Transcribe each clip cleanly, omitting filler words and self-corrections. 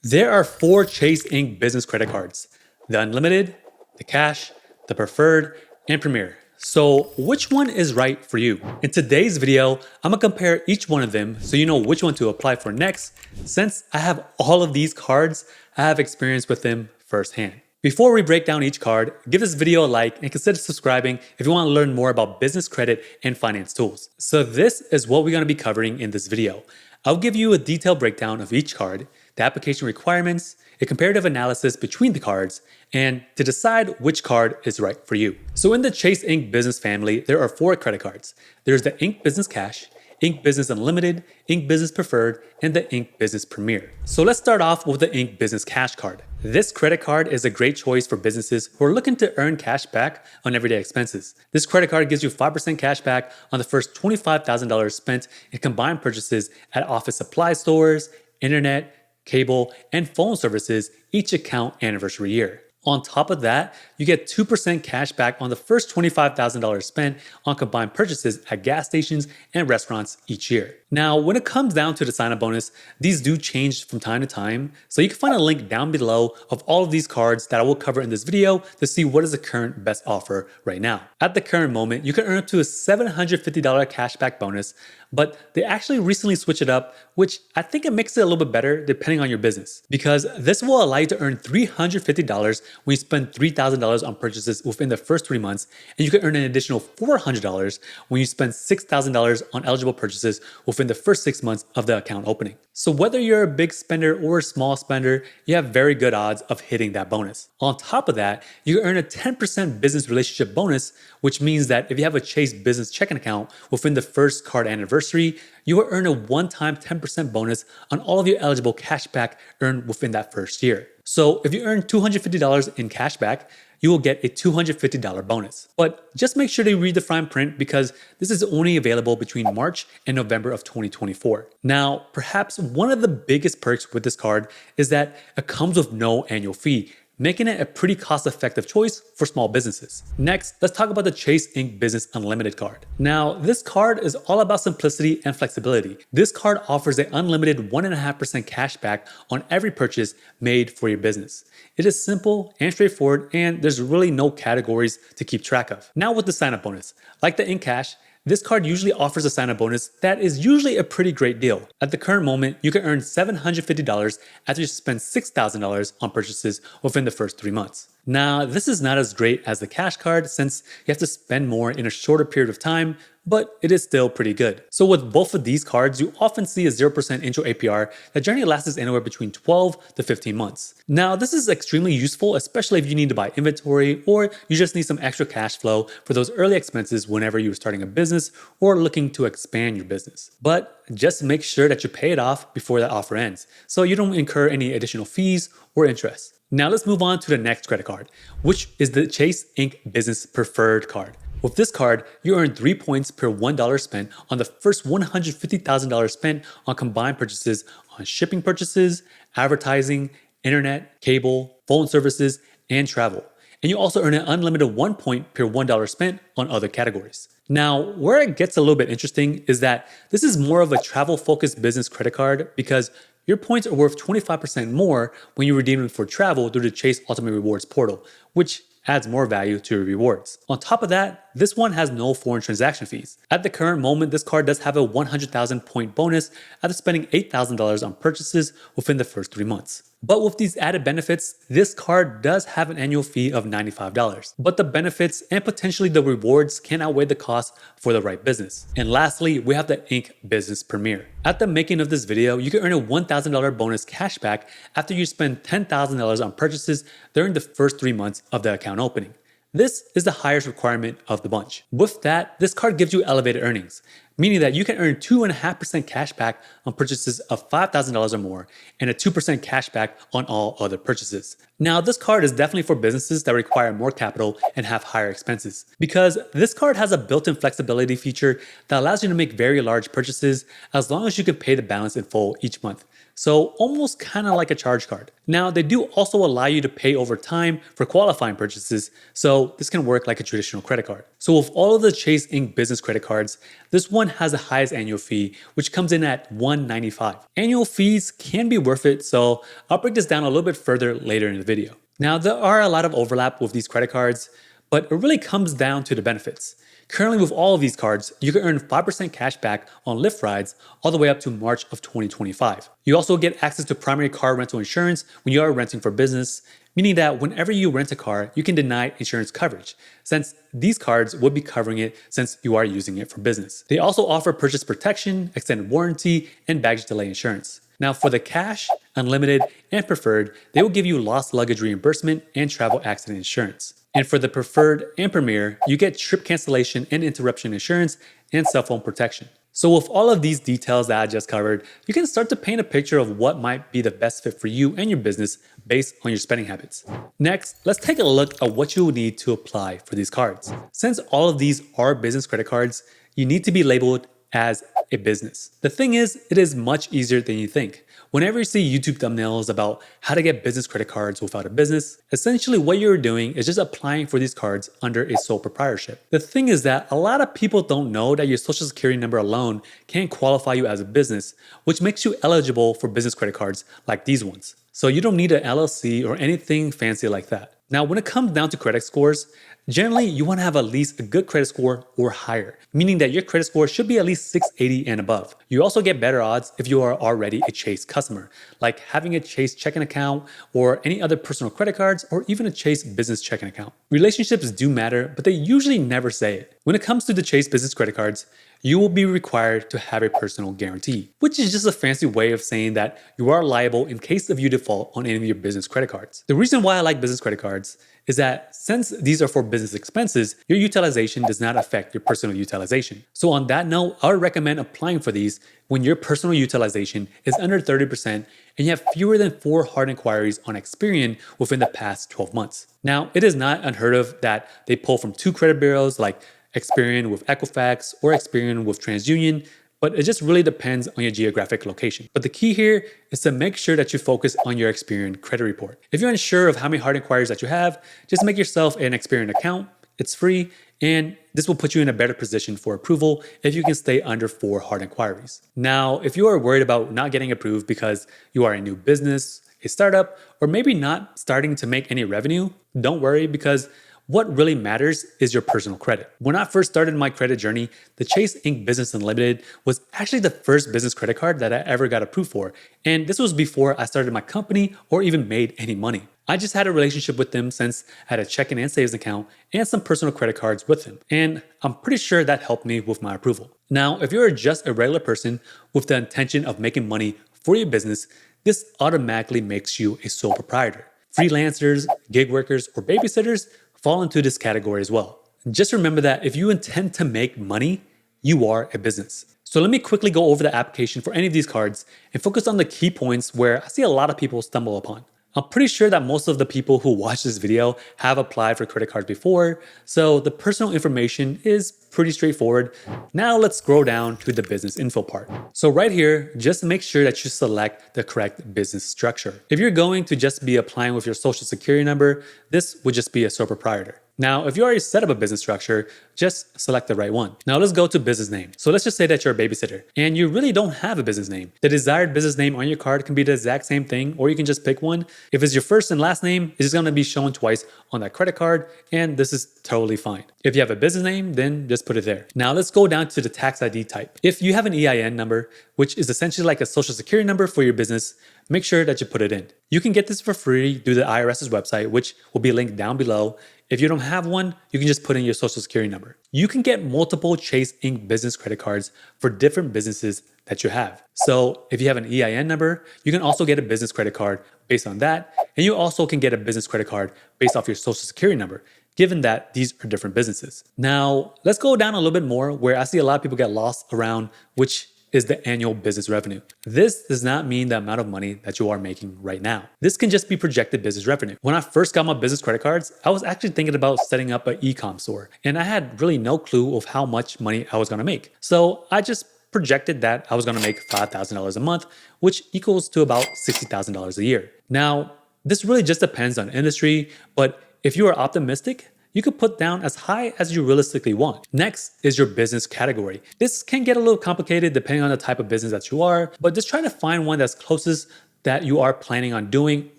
There are four Chase Ink business credit cards: the Unlimited, the Cash, the Preferred, and Premier. So which one is right for you? In today's video, I'm gonna compare each one of them so you know which one to apply for next. Since I have all of these cards, I have experience with them firsthand. Before we break down each card, give this video a like and consider subscribing if you want to learn more about business credit and finance tools. So this is what we're going to be covering in this video. I'll give you a detailed breakdown of each card, the application requirements, a comparative analysis between the cards, and to decide which card is right for you. So in the Chase Ink business family, there are four credit cards. There's the Ink Business Cash, Ink Business Unlimited, Ink Business Preferred, and the Ink Business Premier. So let's start off with the Ink Business Cash card. This credit card is a great choice for businesses who are looking to earn cash back on everyday expenses. This credit card gives you 5% cash back on the first $25,000 spent in combined purchases at office supply stores, internet, cable, and phone services each account anniversary year. On top of that, you get 2% cash back on the first $25,000 spent on combined purchases at gas stations and restaurants each year. Now, when it comes down to the sign-up bonus, these do change from time to time, so you can find a link down below of all of these cards that I will cover in this video to see what is the current best offer right now. At the current moment, you can earn up to a $750 cashback bonus, but they actually recently switched it up, which I think it makes it a little bit better depending on your business, because this will allow you to earn $350 when you spend $3,000 on purchases within the first 3 months, and you can earn an additional $400 when you spend $6,000 on eligible purchases within the first 6 months of the account opening. So whether you're a big spender or a small spender, you have very good odds of hitting that bonus. On top of that, you can earn a 10% business relationship bonus, which means that if you have a Chase business checking account within the first card anniversary, you will earn a one-time 10% bonus on all of your eligible cashback earned within that first year. So if you earn $250 in cashback, you will get a $250 bonus. But just make sure to read the fine print because this is only available between March and November of 2024. Now, perhaps one of the biggest perks with this card is that it comes with no annual fee, making it a pretty cost-effective choice for small businesses. Next, let's talk about the Chase Ink Business Unlimited card. Now, this card is all about simplicity and flexibility. This card offers an unlimited 1.5% cash back on every purchase made for your business. It is simple and straightforward, and there's really no categories to keep track of. Now with the sign-up bonus, like the Ink Cash, this card usually offers a sign-up bonus that is usually a pretty great deal. At the current moment, you can earn $750 after you spend $6,000 on purchases within the first 3 months. Now, this is not as great as the Cash card since you have to spend more in a shorter period of time, but it is still pretty good. So with both of these cards, you often see a 0% intro APR that generally lasts anywhere between 12 to 15 months. Now, this is extremely useful, especially if you need to buy inventory or you just need some extra cash flow for those early expenses whenever you're starting a business or looking to expand your business. But just make sure that you pay it off before that offer ends, so you don't incur any additional fees or interest. Now let's move on to the next credit card, which is the Chase Ink Business Preferred card. With this card, you earn 3 points per $1 spent on the first $150,000 spent on combined purchases on shipping purchases, advertising, internet, cable, phone services, and travel. And you also earn an unlimited 1 point per $1 spent on other categories. Now, where it gets a little bit interesting is that this is more of a travel-focused business credit card because your points are worth 25% more when you redeem them for travel through the Chase Ultimate Rewards portal, which adds more value to your rewards. On top of that, this one has no foreign transaction fees. At the current moment, this card does have a 100,000 point bonus after spending $8,000 on purchases within the first 3 months. But with these added benefits, this card does have an annual fee of $95. But the benefits and potentially the rewards can outweigh the cost for the right business. And lastly, we have the Ink Business Premier. At the making of this video, you can earn a $1,000 bonus cashback after you spend $10,000 on purchases during the first 3 months of the account opening. This is the highest requirement of the bunch. With that, this card gives you elevated earnings, meaning that you can earn 2.5% cash back on purchases of $5,000 or more and a 2% cash back on all other purchases. Now, this card is definitely for businesses that require more capital and have higher expenses, because this card has a built-in flexibility feature that allows you to make very large purchases as long as you can pay the balance in full each month. So almost kind of like a charge card. Now, they do also allow you to pay over time for qualifying purchases, so this can work like a traditional credit card. So with all of the Chase Ink business credit cards, this one has the highest annual fee, which comes in at $195. Annual fees can be worth it, so I'll break this down a little bit further later in the video. Now, there are a lot of overlap with these credit cards, but it really comes down to the benefits. Currently, with all of these cards, you can earn 5% cash back on Lyft rides all the way up to March of 2025. You also get access to primary car rental insurance when you are renting for business, meaning that whenever you rent a car, you can deny insurance coverage, since these cards would be covering it since you are using it for business. They also offer purchase protection, extended warranty, and baggage delay insurance. Now, for the cash, unlimited, and preferred, they will give you lost luggage reimbursement and travel accident insurance. And for the preferred and premier, you get trip cancellation and interruption insurance and cell phone protection. So with all of these details that I just covered, you can start to paint a picture of what might be the best fit for you and your business based on your spending habits. Next, let's take a look at what you will need to apply for these cards. Since all of these are business credit cards, you need to be labeled as a business. The thing is, it is much easier than you think. Whenever you see YouTube thumbnails about how to get business credit cards without a business, essentially what you're doing is just applying for these cards under a sole proprietorship. The thing is that a lot of people don't know that your social security number alone can qualify you as a business, which makes you eligible for business credit cards like these ones. So you don't need an LLC or anything fancy like that. Now, when it comes down to credit scores, generally you want to have at least a good credit score or higher, meaning that your credit score should be at least 680 and above. You also get better odds if you are already a Chase customer, like having a Chase checking account or any other personal credit cards or even a Chase business checking account. Relationships do matter, but they usually never say it. When it comes to the Chase business credit cards, you will be required to have a personal guarantee, which is just a fancy way of saying that you are liable in case of you default on any of your business credit cards. The reason why I like business credit cards is that since these are for business expenses, your utilization does not affect your personal utilization. So on that note, I would recommend applying for these when your personal utilization is under 30% and you have fewer than 4 hard inquiries on Experian within the past 12 months. Now, it is not unheard of that they pull from 2 credit bureaus like Experian with Equifax or Experian with TransUnion, but it just really depends on your geographic location. But the key here is to make sure that you focus on your Experian credit report. If you're unsure of how many hard inquiries that you have, just make yourself an Experian account. It's free, and this will put you in a better position for approval if you can stay under 4 hard inquiries. Now, if you are worried about not getting approved because you are a new business, a startup, or maybe not starting to make any revenue, don't worry, because what really matters is your personal credit. When I first started my credit journey, the Chase Ink Business Unlimited was actually the first business credit card that I ever got approved for. And this was before I started my company or even made any money. I just had a relationship with them since I had a checking and savings account and some personal credit cards with them. And I'm pretty sure that helped me with my approval. Now, if you're just a regular person with the intention of making money for your business, this automatically makes you a sole proprietor. Freelancers, gig workers, or babysitters fall into this category as well. Just remember that if you intend to make money, you are a business. So let me quickly go over the application for any of these cards and focus on the key points where I see a lot of people stumble upon. I'm pretty sure that most of the people who watch this video have applied for credit cards before, so the personal information is pretty straightforward. Now let's scroll down to the business info part. So right here, just make sure that you select the correct business structure. If you're going to just be applying with your social security number, this would just be a sole proprietor. Now, if you already set up a business structure, just select the right one. Now let's go to business name. So let's just say that you're a babysitter and you really don't have a business name. The desired business name on your card can be the exact same thing, or you can just pick one. If it's your first and last name, it's going to be shown twice on that credit card, and this is totally fine. If you have a business name, then just put it there. Now let's go down to the tax ID type. If you have an EIN number, which is essentially like a social security number for your business, make sure that you put it in. You can get this for free through the IRS's website, which will be linked down below. If you don't have one, you can just put in your social security number. You can get multiple Chase Ink business credit cards for different businesses that you have. So if you have an EIN number, you can also get a business credit card based on that. And you also can get a business credit card based off your social security number, given that these are different businesses. Now, let's go down a little bit more where I see a lot of people get lost around which is the annual business revenue. This does not mean the amount of money that you are making right now. This can just be projected business revenue. When I first got my business credit cards, I was actually thinking about setting up an e-com store, and I had really no clue of how much money I was gonna make. So I just projected that I was going to make $5,000 a month, which equals to about $60,000 a year. Now, this really just depends on industry, but if you are optimistic, you could put down as high as you realistically want. Next is your business category. This can get a little complicated depending on the type of business that you are, but just try to find one that's closest that you are planning on doing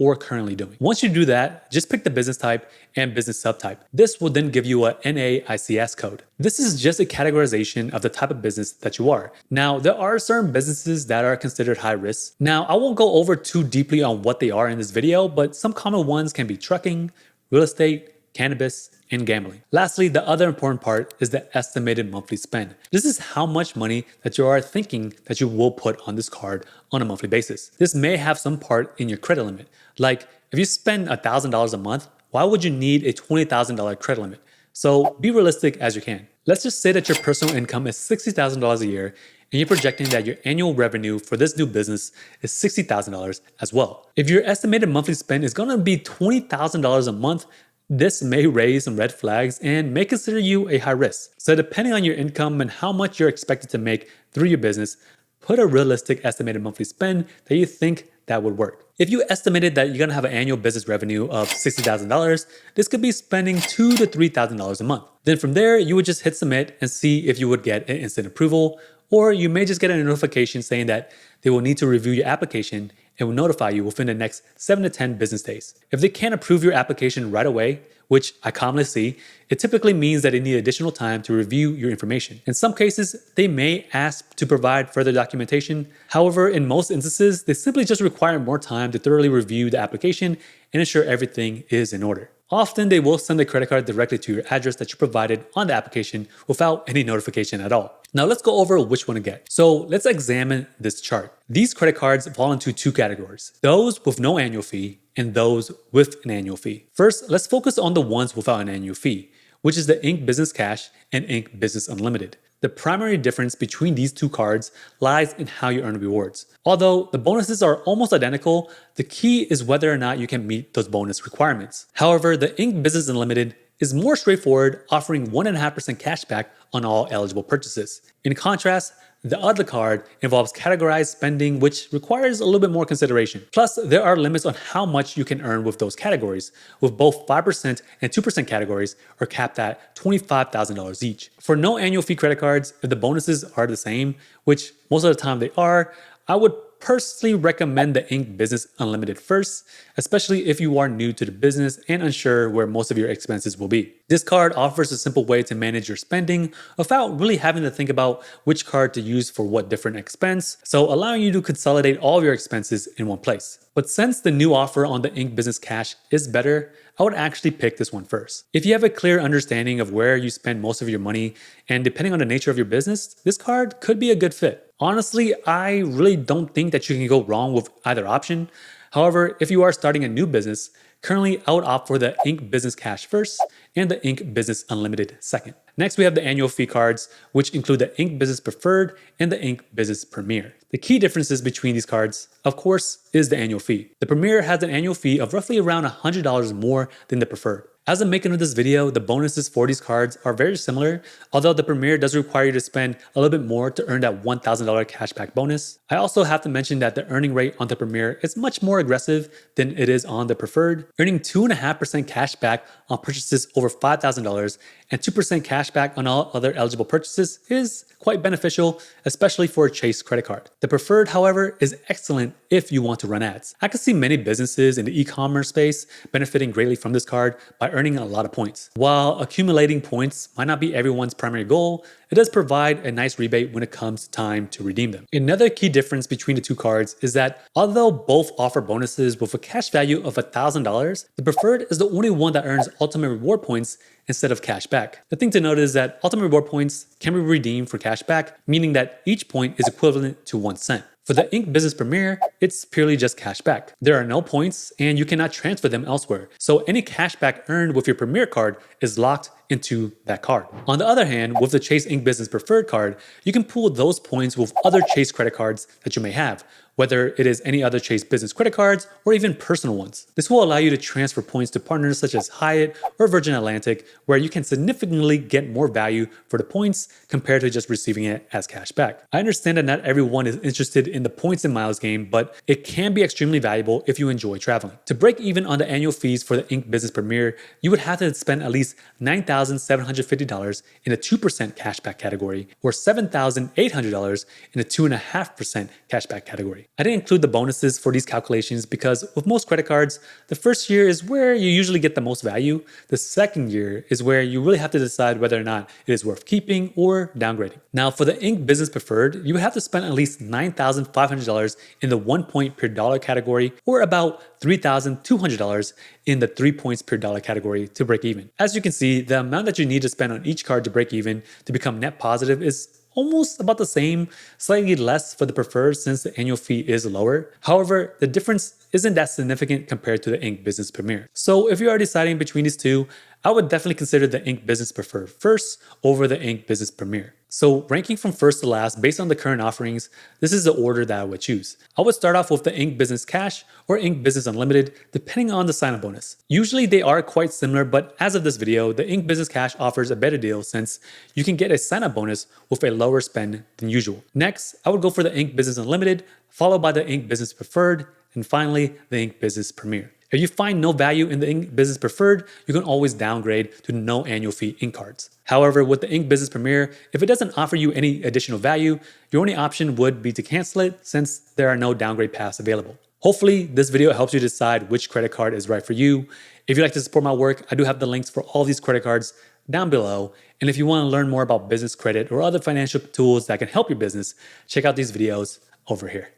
or currently doing. Once you do that, just pick the business type and business subtype. This will then give you a NAICS code. This is just a categorization of the type of business that you are. Now, there are certain businesses that are considered high risk. Now, I won't go over too deeply on what they are in this video, but some common ones can be trucking, real estate, cannabis, and gambling. Lastly, the other important part is the estimated monthly spend. This is how much money that you are thinking that you will put on this card on a monthly basis. This may have some part in your credit limit. Like if you spend $1,000 a month, why would you need a $20,000 credit limit? So be realistic as you can. Let's just say that your personal income is $60,000 a year and you're projecting that your annual revenue for this new business is $60,000 as well. If your estimated monthly spend is gonna be $20,000 a month, this may raise some red flags and may consider you a high risk. So depending on your income and how much you're expected to make through your business, put a realistic estimated monthly spend that you think that would work. If you estimated that you're gonna have an annual business revenue of $60,000, this could be spending $2,000 to $3,000 a month. Then from there, you would just hit submit and see if you would get an instant approval, or you may just get a notification saying that they will need to review your application and will notify you within the next 7 to 10 business days. If they can't approve your application right away, which I commonly see, it typically means that they need additional time to review your information. In some cases, they may ask to provide further documentation. However, in most instances, they simply just require more time to thoroughly review the application and ensure everything is in order. Often, they will send the credit card directly to your address that you provided on the application without any notification at all. Now let's go over which one to get. So let's examine this chart. These credit cards fall into two categories, those with no annual fee and those with an annual fee. First, let's focus on the ones without an annual fee, which is the Ink Business Cash and Ink Business Unlimited. The primary difference between these two cards lies in how you earn rewards. Although the bonuses are almost identical, the key is whether or not you can meet those bonus requirements. However, the Ink Business Unlimited is more straightforward, offering 1.5% cash back on all eligible purchases. In contrast, the other card involves categorized spending, which requires a little bit more consideration. Plus, there are limits on how much you can earn with those categories, with both 5% and 2% categories are capped at $25,000 each. For no annual fee credit cards, if the bonuses are the same, which most of the time they are, I would personally recommend the Ink Business Unlimited first, especially if you are new to the business and unsure where most of your expenses will be. This card offers a simple way to manage your spending without really having to think about which card to use for what different expense, so allowing you to consolidate all of your expenses in one place. But since the new offer on the Ink Business Cash is better, I would actually pick this one first. If you have a clear understanding of where you spend most of your money, and depending on the nature of your business, this card could be a good fit. Honestly, I really don't think that you can go wrong with either option. However, if you are starting a new business, currently I would opt for the Ink Business Cash first and the Ink Business Unlimited second. Next, we have the annual fee cards, which include the Ink Business Preferred and the Ink Business Premier. The key differences between these cards, of course, is the annual fee. The Premier has an annual fee of roughly around $100 more than the Preferred. As I'm making of this video, the bonuses for these cards are very similar, although the Premier does require you to spend a little bit more to earn that $1,000 cashback bonus. I also have to mention that the earning rate on the Premier is much more aggressive than it is on the Preferred, earning 2.5% cashback on purchases over $5,000 and 2% cashback on all other eligible purchases is quite beneficial, especially for a Chase credit card. The Preferred, however, is excellent if you want to run ads. I can see many businesses in the e-commerce space benefiting greatly from this card by earning a lot of points. While accumulating points might not be everyone's primary goal, it does provide a nice rebate when it comes time to redeem them. Another key difference between the two cards is that although both offer bonuses with a cash value of $1,000, the Preferred is the only one that earns ultimate reward points instead of cash back. The thing to note is that ultimate reward points can be redeemed for cash back, meaning that each point is equivalent to 1 cent. For the Ink Business Premier, it's purely just cash back. There are no points and you cannot transfer them elsewhere. So any cash back earned with your Premier card is locked into that card. On the other hand, with the Chase Ink Business Preferred card, you can pool those points with other Chase credit cards that you may have, whether it is any other Chase business credit cards or even personal ones. This will allow you to transfer points to partners such as Hyatt or Virgin Atlantic, where you can significantly get more value for the points compared to just receiving it as cash back. I understand that not everyone is interested in the points and miles game, but it can be extremely valuable if you enjoy traveling. To break even on the annual fees for the Ink Business Premier, you would have to spend at least $9,750 in the 2% cashback category or $7,800 in the 2.5% cashback category. I didn't include the bonuses for these calculations because with most credit cards, the first year is where you usually get the most value. The second year is where you really have to decide whether or not it is worth keeping or downgrading. Now, for the Ink Business Preferred, you would have to spend at least $9,500 in the 1 point per dollar category or about $3,200 in the 3 points per dollar category to break even. As you can see, the amount that you need to spend on each card to break even to become net positive is almost about the same, slightly less for the preferred since the annual fee is lower. However, the difference isn't that significant compared to the Ink Business Premier. So if you are deciding between these two, I would definitely consider the Ink Business Preferred first over the Ink Business Premier. So ranking from first to last based on the current offerings, this is the order that I would choose. I would start off with the Ink Business Cash or Ink Business Unlimited, depending on the sign-up bonus. Usually they are quite similar, but as of this video, the Ink Business Cash offers a better deal since you can get a sign-up bonus with a lower spend than usual. Next, I would go for the Ink Business Unlimited, followed by the Ink Business Preferred, and finally the Ink Business Premier. If you find no value in the Ink Business Preferred, you can always downgrade to no annual fee ink cards. However, with the Ink Business Premier, if it doesn't offer you any additional value, your only option would be to cancel it since there are no downgrade paths available. Hopefully, this video helps you decide which credit card is right for you. If you'd like to support my work, I do have the links for all these credit cards down below. And if you want to learn more about business credit or other financial tools that can help your business, check out these videos over here.